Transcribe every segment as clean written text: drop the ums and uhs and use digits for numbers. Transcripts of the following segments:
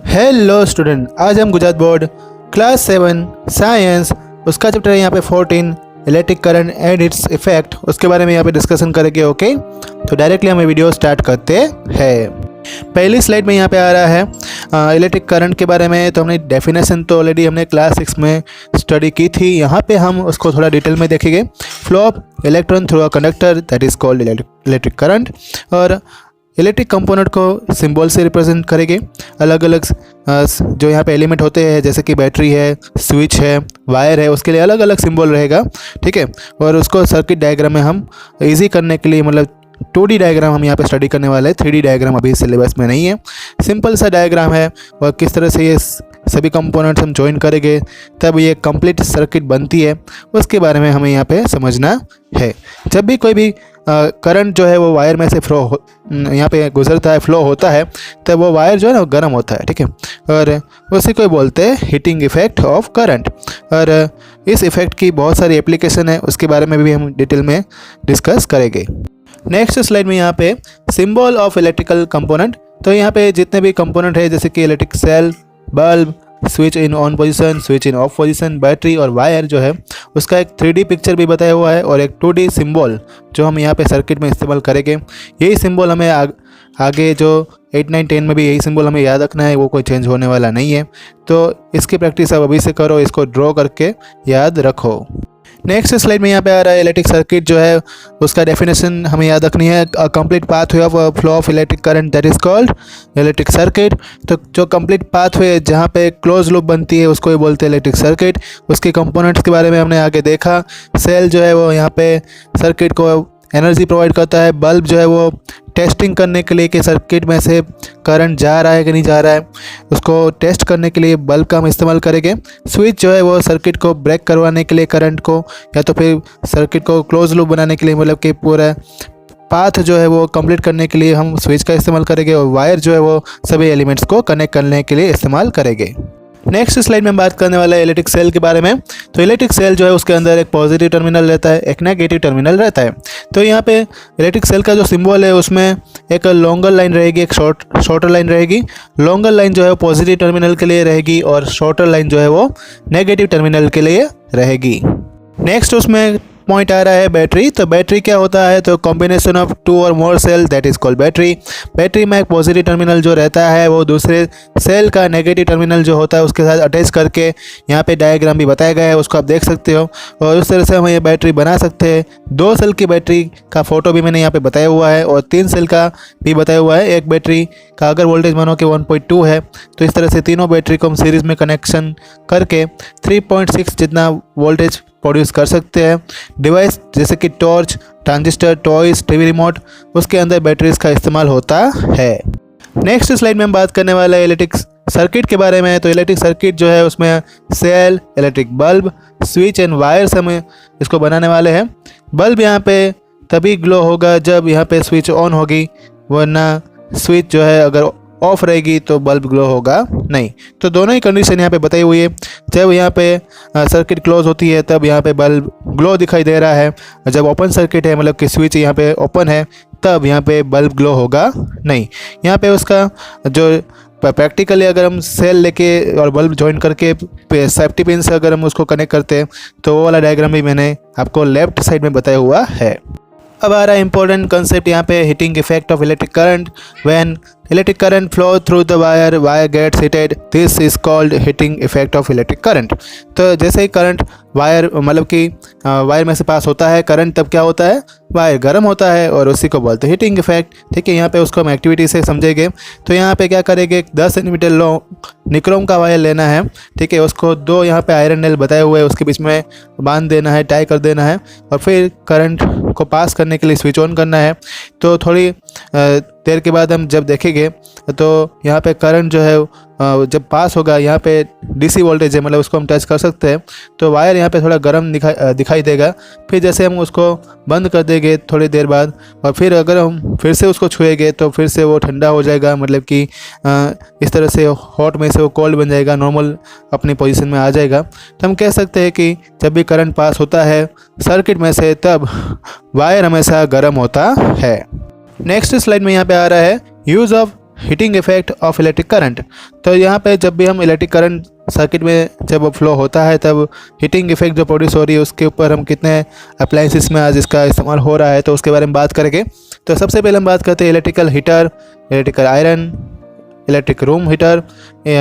Hello student, आज हम Gujarat board class 7 science उसका चैप्टर है यहाँ पे 14 electric current and its effect, उसके बारे में यहाँ पे डिस्कशन करेंगे। ओके, तो डायरेक्टली हमें वीडियो स्टार्ट करते हैं। पहली स्लाइड में यहाँ पे आ रहा है इलेक्ट्रिक करंट के बारे में। तो हमने डेफिनेशन तो ऑलरेडी हमने क्लास 6 में स्टडी की थी, यहाँ पे हम उसको थोड़ा डिटेल में देखेंगे। Flow of electron through a conductor that is called electric current, और इलेक्ट्रिक कंपोनेंट को सिंबल से रिप्रेजेंट करेंगे। अलग अलग जो यहाँ पे एलिमेंट होते हैं जैसे कि बैटरी है, स्विच है, वायर है, उसके लिए अलग अलग सिंबल रहेगा, ठीक है। और उसको सर्किट डायग्राम में हम इजी करने के लिए, मतलब 2D डायग्राम हम यहाँ पे स्टडी करने वाले हैं। 3D डायग्राम अभी सिलेबस में नहीं है, सिंपल सा डायग्राम है। और किस तरह से ये सभी कंपोनेंट्स हम ज्वाइन करेंगे तब ये कंप्लीट सर्किट बनती है, उसके बारे में हमें यहाँ पे समझना है। जब भी कोई भी करंट जो है वो वायर में से यहाँ पे गुजरता है, फ्लो होता है, तब वो वायर जो है ना गर्म होता है, ठीक है। और उसी को बोलते हैं हीटिंग इफेक्ट ऑफ करंट। और इस इफेक्ट की बहुत सारी एप्लीकेशन है, उसके बारे में भी हम डिटेल में डिस्कस करेंगे। नेक्स्ट स्लाइड में यहाँ पे सिंबल ऑफ इलेक्ट्रिकल कंपोनेंट। तो यहाँ पे जितने भी कंपोनेंट है जैसे कि electric cell, bulb, switch in on position, switch in off position, battery और वायर जो है उसका एक 3D पिक्चर भी बताया हुआ है, और एक 2D सिंबल जो हम यहाँ पे सर्किट में इस्तेमाल करेंगे। यही सिंबल हमें आगे जो 8, 9, 10 में भी यही सिंबल हमें याद रखना है, वो कोई चेंज होने वाला नहीं है। तो इसकी प्रैक्टिस आप अभी से करो, इसको ड्रॉ करके याद रखो। नेक्स्ट स्लाइड में यहाँ पे आ रहा है इलेक्ट्रिक सर्किट जो है उसका डेफिनेशन हमें याद रखनी है। Complete pathway of flow of electric current that is called electric circuit. तो जो कंप्लीट पाथवे जहाँ पे क्लोज लूप बनती है उसको ही बोलते हैं इलेक्ट्रिक सर्किट। उसके कंपोनेंट्स के बारे में हमने आगे देखा। सेल जो है वो यहाँ पे सर्किट को एनर्जी प्रोवाइड करता है। बल्ब जो है वो टेस्टिंग करने के लिए कि सर्किट में से करंट जा रहा है कि नहीं जा रहा है, उसको टेस्ट करने के लिए बल्ब का हम इस्तेमाल करेंगे। स्विच जो है वो सर्किट को ब्रेक करवाने के लिए करंट को, या तो फिर सर्किट को क्लोज लूप बनाने के लिए, मतलब कि पूरा पाथ जो है वो कंप्लीट करने के लिए हम स्विच का इस्तेमाल करेंगे। और वायर जो है वो सभी एलिमेंट्स को कनेक्ट करने के लिए इस्तेमाल करेंगे। नेक्स्ट स्लाइड में हम बात करने वाला है इलेक्ट्रिक सेल के बारे में। तो इलेक्ट्रिक सेल जो है उसके अंदर एक पॉजिटिव टर्मिनल रहता है, एक नेगेटिव टर्मिनल रहता है। तो यहाँ पे इलेक्ट्रिक सेल का जो सिंबल है उसमें एक लॉन्गर लाइन रहेगी, एक शॉर्टर लाइन रहेगी। लॉन्गर लाइन जो है वो पॉजिटिव टर्मिनल के लिए रहेगी, और शॉर्टर लाइन जो है वो नेगेटिव टर्मिनल के लिए रहेगी। नेक्स्ट उसमें पॉइंट आ रहा है बैटरी। तो बैटरी क्या होता है, तो combination of 2 or more cell that is called battery. Battery में एक पॉजिटिव टर्मिनल जो रहता है वो दूसरे सेल का नेगेटिव टर्मिनल जो होता है उसके साथ अटैच करके, यहाँ पे डायग्राम भी बताया गया है, उसको आप देख सकते हो। और उस तरह से हम ये बैटरी बना सकते हैं। 2 सेल की बैटरी का फोटो भी मैंने यहाँ पे बताया हुआ है, और 3 सेल का भी बताया हुआ है। एक बैटरी का अगर वोल्टेज मानो कि 1.2 है, तो इस तरह से तीनों बैटरी को हम सीरीज़ में कनेक्शन करके 3.6 जितना वोल्टेज प्रोड्यूस कर सकते हैं। डिवाइस जैसे कि torch, transistor, toys, TV remote, उसके अंदर बैटरीज का इस्तेमाल होता है। नेक्स्ट स्लाइड में हम बात करने वाले हैं इलेक्ट्रिक सर्किट के बारे में। तो इलेक्ट्रिक सर्किट जो है उसमें cell, electric bulb, switch and wires हम इसको बनाने वाले हैं। बल्ब यहाँ पे तभी ग्लो होगा जब यहाँ पे स्विच ऑन होगी, वरना स्विच जो है अगर ऑफ रहेगी तो बल्ब ग्लो होगा नहीं। तो दोनों ही कंडीशन यहाँ पे बताई हुई है। जब यहाँ पे सर्किट क्लोज होती है तब यहाँ पे बल्ब ग्लो दिखाई दे रहा है, जब ओपन सर्किट है, मतलब कि स्विच यहाँ पे ओपन है, तब यहाँ पे बल्ब ग्लो होगा नहीं। यहाँ पे उसका जो प्रैक्टिकली अगर हम सेल लेके और बल्ब ज्वाइन करके सेफ्टी पिन से अगर हम उसको कनेक्ट करते हैं तो वो वाला डायग्राम भी मैंने आपको लेफ्ट साइड में बताया हुआ है। अब आ रहा है इंपॉर्टेंट कंसेप्ट यहाँ पे, heating effect of electric current. When electric current flow through the wire gets heated, this is called heating effect of electric current. तो जैसे ही करंट वायर, मतलब कि वायर में से पास होता है करंट, तब क्या होता है, वायर गर्म होता है, और उसी को बोलते हैं हीटिंग इफेक्ट, ठीक है। यहाँ पे उसको हम एक्टिविटी से समझेंगे। तो यहाँ पे क्या करेंगे, 10 सेंटीमीटर लॉन्ग निक्रोम का वायर लेना है, ठीक है। उसको 2 यहाँ पे आयरन नेल बताए हुए हैं, उसके बीच में बांध देना है, टाई कर देना है, और फिर करंट को पास करने के लिए स्विच ऑन करना है। तो थोड़ी देर के बाद हम जब देखेंगे तो यहाँ पे करंट जो है जब पास होगा, यहाँ पे डीसी वोल्टेज है, मतलब उसको हम टच कर सकते हैं, तो वायर यहाँ पे थोड़ा गर्म दिखाई देगा। फिर जैसे हम उसको बंद कर देंगे थोड़ी देर बाद, और फिर अगर हम फिर से उसको छुएंगे तो फिर से वो ठंडा हो जाएगा, मतलब कि इस तरह से हॉट में से वो कोल्ड बन जाएगा, नॉर्मल अपनी पोजीशन में आ जाएगा। तो हम कह सकते हैं कि जब भी करंट पास होता है सर्किट में से तब वायर हमेशा गर्म होता है। नेक्स्ट स्लाइड में यहाँ पे आ रहा है use of heating effect of electric current. तो यहाँ पे जब भी हम इलेक्ट्रिक करंट सर्किट में जब वो फ्लो होता है तब हीटिंग इफेक्ट जो प्रोड्यूस हो रही है उसके ऊपर हम कितने अप्लाइंसेस में आज इसका इस्तेमाल हो रहा है तो उसके बारे में बात करेंगे। तो सबसे पहले हम बात करते हैं electrical heater, electrical iron, electric room heater,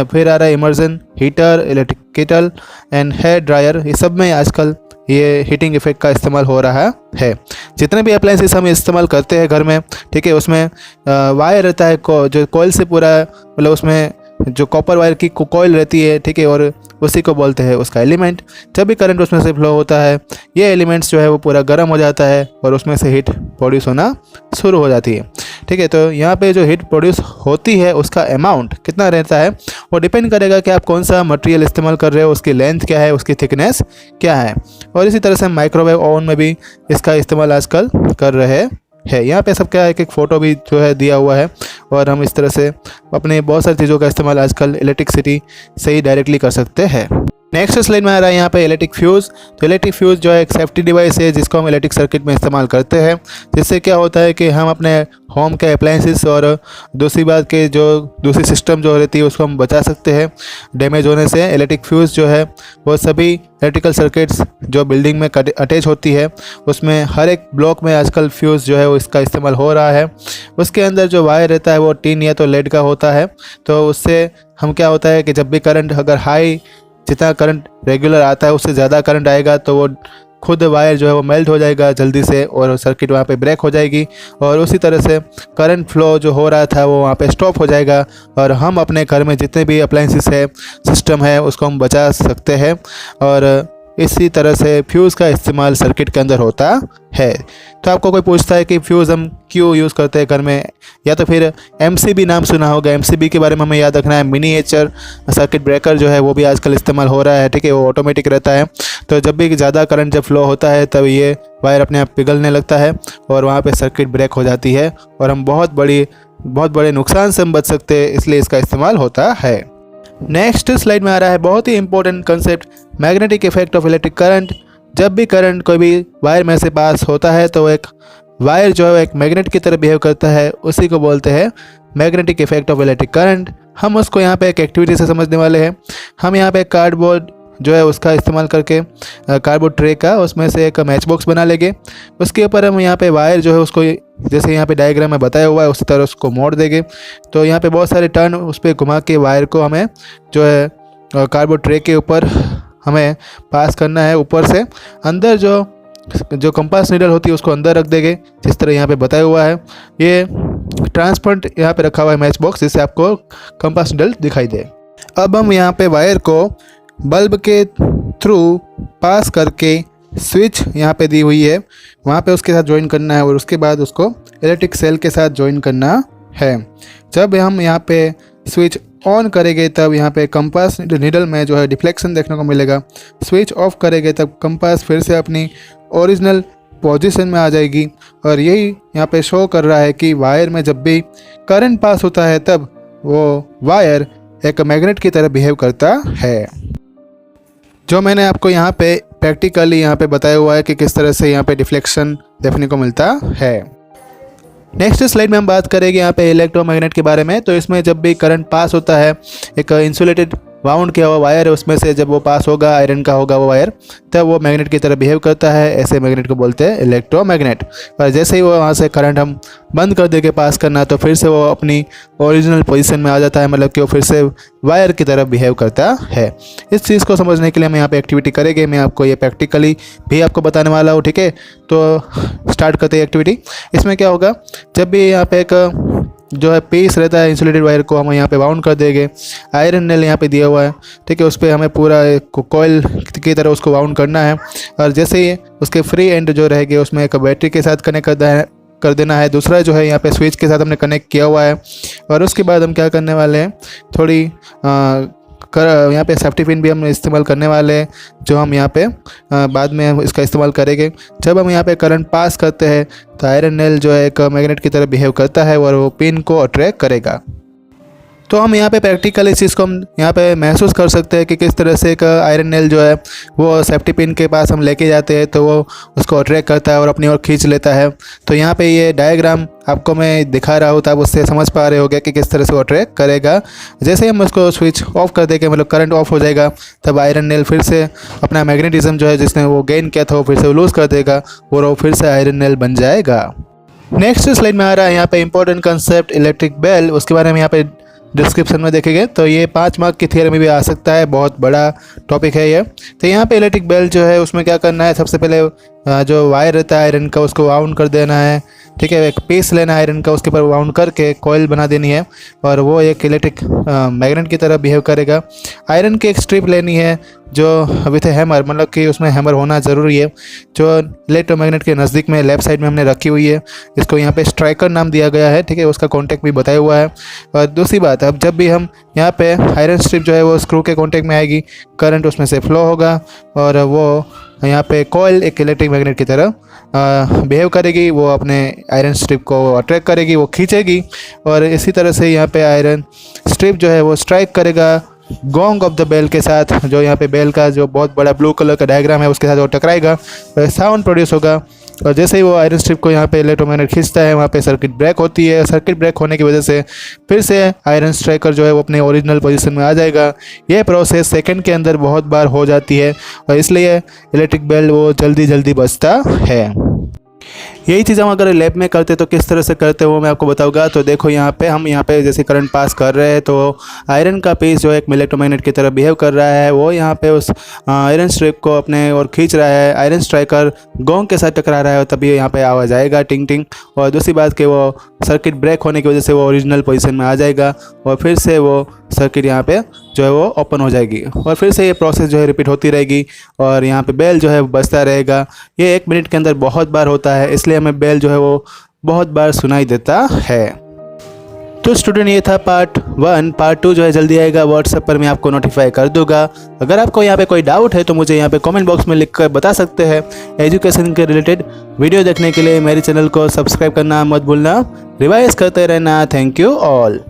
फिर आ रहा है immersion heater, electric kettle and hair dryer. ये सब में आजकल ये हीटिंग इफेक्ट का इस्तेमाल हो रहा है। जितने भी अप्लाइंसेस हम इस्तेमाल करते हैं घर में, ठीक है, उसमें वायर रहता है जो कॉइल से पूरा, मतलब उसमें जो कॉपर वायर की कॉइल रहती है, ठीक है, और उसी को बोलते हैं उसका एलिमेंट। जब भी करंट उसमें से फ्लो होता है ये एलिमेंट्स जो है वो पूरा गर्म हो जाता है और उसमें से हीट प्रोड्यूस होना शुरू हो जाती है, ठीक है। तो यहाँ पे जो हीट प्रोड्यूस होती है उसका अमाउंट कितना रहता है वो डिपेंड करेगा कि आप कौन सा मटेरियल इस्तेमाल कर रहे हो, उसकी लेंथ क्या है, उसकी थिकनेस क्या है। और इसी तरह से माइक्रोवेव ओवन में भी इसका इस्तेमाल आजकल कर रहे है। यहाँ पे सबका एक फ़ोटो भी जो है दिया हुआ है और हम इस तरह से अपने बहुत सारी चीज़ों का इस्तेमाल आजकल इलेक्ट्रिसिटी से ही डायरेक्टली कर सकते हैं। नेक्स्ट स्लाइड में आ रहा है यहाँ पे इलेक्ट्रिक फ्यूज़। तो इलेक्ट्रिक फ्यूज़ जो है एक सेफ्टी डिवाइस है जिसको हम इलेक्ट्रिक सर्किट में इस्तेमाल करते हैं, जिससे क्या होता है कि हम अपने होम के अप्लाइंसेस और दूसरी बात के जो दूसरी सिस्टम जो रहती है उसको हम बचा सकते हैं डैमेज होने से। इलेक्ट्रिक फ्यूज़ जो है वो सभी इलेक्ट्रिकल सर्किट्स जो बिल्डिंग में अटैच होती है उसमें हर एक ब्लॉक में आजकल फ्यूज़ जो है वो इसका इस्तेमाल हो रहा है। उसके अंदर जो वायर रहता है वो टिन या तो लेड का होता है। तो उससे हम क्या होता है कि जब भी करंट अगर हाई, जितना करंट रेगुलर आता है उससे ज़्यादा करंट आएगा तो वो खुद वायर जो है वो मेल्ट हो जाएगा जल्दी से और सर्किट वहाँ पे ब्रेक हो जाएगी और उसी तरह से करंट फ्लो जो हो रहा था वो वहाँ पे स्टॉप हो जाएगा और हम अपने घर में जितने भी अप्लाइंसेस है, सिस्टम है, उसको हम बचा सकते हैं। और इसी तरह से फ्यूज़ का इस्तेमाल सर्किट के अंदर होता है। तो आपको कोई पूछता है कि फ्यूज़ हम क्यों यूज़ करते हैं घर में, या तो फिर MCB नाम सुना होगा, MCB के बारे में हमें याद रखना है। मिनिएचर सर्किट ब्रेकर जो है वो भी आजकल इस्तेमाल हो रहा है, ठीक है, वो ऑटोमेटिक रहता है। तो जब भी ज़्यादा करंट जब फ्लो होता है तब ये वायर अपने आप पिघलने लगता है और वहाँ पर सर्किट ब्रेक हो जाती है और हम बहुत बड़े नुकसान से हम बच सकते हैं, इसलिए इसका इस्तेमाल होता है। नेक्स्ट स्लाइड में आ रहा है बहुत ही important concept, magnetic effect of electric current. जब भी करंट कोई भी वायर में से पास होता है तो एक वायर जो है एक मैग्नेट की तरह बिहेव करता है, उसी को बोलते हैं magnetic effect of electric current. हम उसको यहाँ पे एक एक्टिविटी से समझने वाले हैं। हम यहाँ पे कार्डबोर्ड जो है उसका इस्तेमाल करके कार्डबोर्ड ट्रे का उसमें से एक मैच बॉक्स बना लेंगे। उसके ऊपर हम यहाँ पे वायर जो है उसको जैसे यहाँ पे डायग्राम में बताया हुआ है उसी तरह उसको मोड़ देंगे। तो यहाँ पे बहुत सारे टर्न उस पर घुमा के वायर को हमें जो है कार्डबोर्ड ट्रे के ऊपर हमें पास करना है। ऊपर से अंदर जो कंपास नीडल होती है उसको अंदर रख देंगे जिस तरह यहाँ पे बताया हुआ है। ये ट्रांसपेरेंट यहाँ पे रखा हुआ है मैच बॉक्स, जिससे आपको कंपास नीडल दिखाई दे। अब हम यहाँ पे वायर को बल्ब के थ्रू पास करके स्विच यहाँ पे दी हुई है वहाँ पे उसके साथ ज्वाइन करना है और उसके बाद उसको इलेक्ट्रिक सेल के साथ ज्वाइन करना है। जब हम यहाँ पे स्विच ऑन करेंगे तब यहाँ पे कंपास नीडल में जो है डिफ्लेक्शन देखने को मिलेगा। स्विच ऑफ करेंगे तब कंपास फिर से अपनी ओरिजिनल पोजीशन में आ जाएगी और यही यहाँ पे शो कर रहा है कि वायर में जब भी करंट पास होता है तब वो वायर एक मैग्नेट की तरह बिहेव करता है। जो मैंने आपको यहाँ पे प्रैक्टिकली यहाँ पे बताया हुआ है कि किस तरह से यहाँ पे डिफ्लेक्शन देखने को मिलता है। नेक्स्ट स्लाइड में हम बात करेंगे यहाँ पे इलेक्ट्रोमैग्नेट के बारे में। तो इसमें जब भी करंट पास होता है, एक इंसुलेटेड वाउंड किया हुआ वायर है उसमें से जब वो पास होगा, आयरन का होगा वो वायर, तब वो मैग्नेट की तरह बिहेव करता है। ऐसे मैग्नेट को बोलते हैं इलेक्ट्रोमैग्नेट। और जैसे ही वो वहाँ से करंट हम बंद कर देंगे पास करना तो फिर से वो अपनी ओरिजिनल पोजीशन में आ जाता है, मतलब कि वो फिर से वायर की तरह बिहेव करता है। इस चीज़ को समझने के लिए हम यहाँ पे एक्टिविटी करेंगे। मैं आपको ये प्रैक्टिकली भी आपको बताने वाला हूँ, ठीक है। तो स्टार्ट करते हैं एक्टिविटी। इसमें क्या होगा, जब भी यहाँ पे एक जो है पीस रहता है इंसुलेटेड वायर को हम यहाँ पे बाउंड कर देंगे। आयरन नेल यहाँ पे दिया हुआ है, ठीक है, उस पर हमें पूरा कॉइल की तरह उसको बाउंड करना है। और जैसे ही उसके फ्री एंड जो रहेंगे उसमें एक बैटरी के साथ कनेक्ट कर देना है। दूसरा जो है यहाँ पे स्विच के साथ हमने कनेक्ट किया हुआ है। और उसके बाद हम क्या करने वाले हैं, थोड़ी यहाँ पे सेफ्टी पिन भी हम इस्तेमाल करने वाले हैं, जो हम यहाँ पे बाद में हम इसका इस्तेमाल करेंगे। जब हम यहाँ पे करंट पास करते हैं तो आयरन नेल जो है एक मैग्नेट की तरह बिहेव करता है और वो पिन को अट्रैक्ट करेगा। तो हम यहाँ पे प्रैक्टिकल इस चीज़ को हम यहाँ पे महसूस कर सकते हैं कि किस तरह से एक आयरन नेल जो है वो सेफ्टी पिन के पास हम लेके जाते हैं तो वो उसको अट्रैक्ट करता है और अपनी ओर खींच लेता है। तो यहाँ पे ये डायग्राम आपको मैं दिखा रहा हूँ तो आप उससे समझ पा रहे होगे कि किस तरह से वो अट्रैक्ट करेगा। जैसे ही हम उसको स्विच ऑफ कर देंगे, मतलब करंट ऑफ हो जाएगा, तब आयरन नेल फिर से अपना मैग्नेटिज्म जो है जिसने वो गेन किया था वो फिर से लूज़ कर देगा और वो फिर से आयरन नेल बन जाएगा। नेक्स्ट स्लाइड में आ रहा है यहाँ पे इंपॉर्टेंट कंसेप्ट इलेक्ट्रिक बेल, उसके बारे में यहाँ पे डिस्क्रिप्शन में देखेंगे तो ये 5 मार्क की थियरी में भी आ सकता है, बहुत बड़ा टॉपिक है ये। तो यहाँ पे इलेक्ट्रिक बेल जो है उसमें क्या करना है, सबसे पहले जो वायर रहता है आयरन का उसको वाउंड कर देना है, ठीक है। एक पीस लेना है आयरन का, उसके ऊपर वाउंड करके कॉइल बना देनी है और वो एक इलेक्ट्रिक मैग्नेट की तरह बिहेव करेगा। आयरन की एक स्ट्रिप लेनी है जो विथ हैमर, मतलब कि उसमें हैमर होना ज़रूरी है, जो इलेक्ट्रोमैग्नेट के नज़दीक में लेफ्ट साइड में हमने रखी हुई है। इसको यहाँ पे स्ट्राइकर नाम दिया गया है, ठीक है, उसका कॉन्टैक्ट भी बताया हुआ है। और दूसरी बात, अब जब भी हम यहाँ पे आयरन स्ट्रिप जो है वो स्क्रू के कॉन्टैक्ट में आएगी, करंट उसमें से फ्लो होगा और वो यहाँ पे कॉइल एक इलेक्ट्रिक मैग्नेट की तरह बिहेव करेगी, वो अपने आयरन स्ट्रिप को अट्रैक्ट करेगी, वो खींचेगी और इसी तरह से यहाँ पे आयरन स्ट्रिप जो है वो स्ट्राइक करेगा गोंग ऑफ द बेल के साथ, जो यहाँ पे बेल का जो बहुत बड़ा ब्लू कलर का डायग्राम है उसके साथ वो टकराएगा, साउंड प्रोड्यूस होगा। और जैसे ही वो आयरन स्ट्रिप को यहाँ पे इलेक्ट्रोमैग्नेट खींचता है, वहाँ पे सर्किट ब्रेक होती है। सर्किट ब्रेक होने की वजह से फिर से आयरन स्ट्राइकर जो है वो अपने ओरिजिनल पोजीशन में आ जाएगा। यह प्रोसेस सेकंड के अंदर बहुत बार हो जाती है और इसलिए इलेक्ट्रिक बेल वो जल्दी बजता है। यही चीज़ हम अगर लैब में करते तो किस तरह से करते वो मैं आपको बताऊंगा। तो देखो यहाँ पे हम यहाँ पे जैसे करंट पास कर रहे हैं तो आयरन का पीस जो एक इलेक्ट्रोमैग्नेट की तरह बिहेव कर रहा है, वो यहाँ पे उस आयरन स्ट्रिप को अपने और खींच रहा है। आयरन स्ट्राइकर गोंग के साथ टकरा रहा है और तभी यहाँ पे आवाज़ आएगा टिंग टिंग। और दूसरी बात कि वो सर्किट ब्रेक होने की वजह से वो ओरिजिनल पोजीशन में आ जाएगा और फिर से वो सर्किट यहाँ पे जो है वो ओपन हो जाएगी और फिर से ये प्रोसेस जो है रिपीट होती रहेगी और यहाँ पे बेल जो है बजता रहेगा। ये 1 मिनट के अंदर बहुत बार होता है, इसलिए हमें बेल जो है वो बहुत बार सुनाई देता है। तो स्टूडेंट ये था पार्ट 1। पार्ट 2 जो है जल्दी आएगा, व्हाट्सएप पर मैं आपको नोटिफाई कर दूंगा। अगर आपको यहाँ पे कोई डाउट है तो मुझे यहाँ पे कमेंट बॉक्स में लिखकर बता सकते हैं। एजुकेशन के रिलेटेड वीडियो देखने के लिए मेरे चैनल को सब्सक्राइब करना मत भूलना, रिवाइज करते रहना। Thank you all.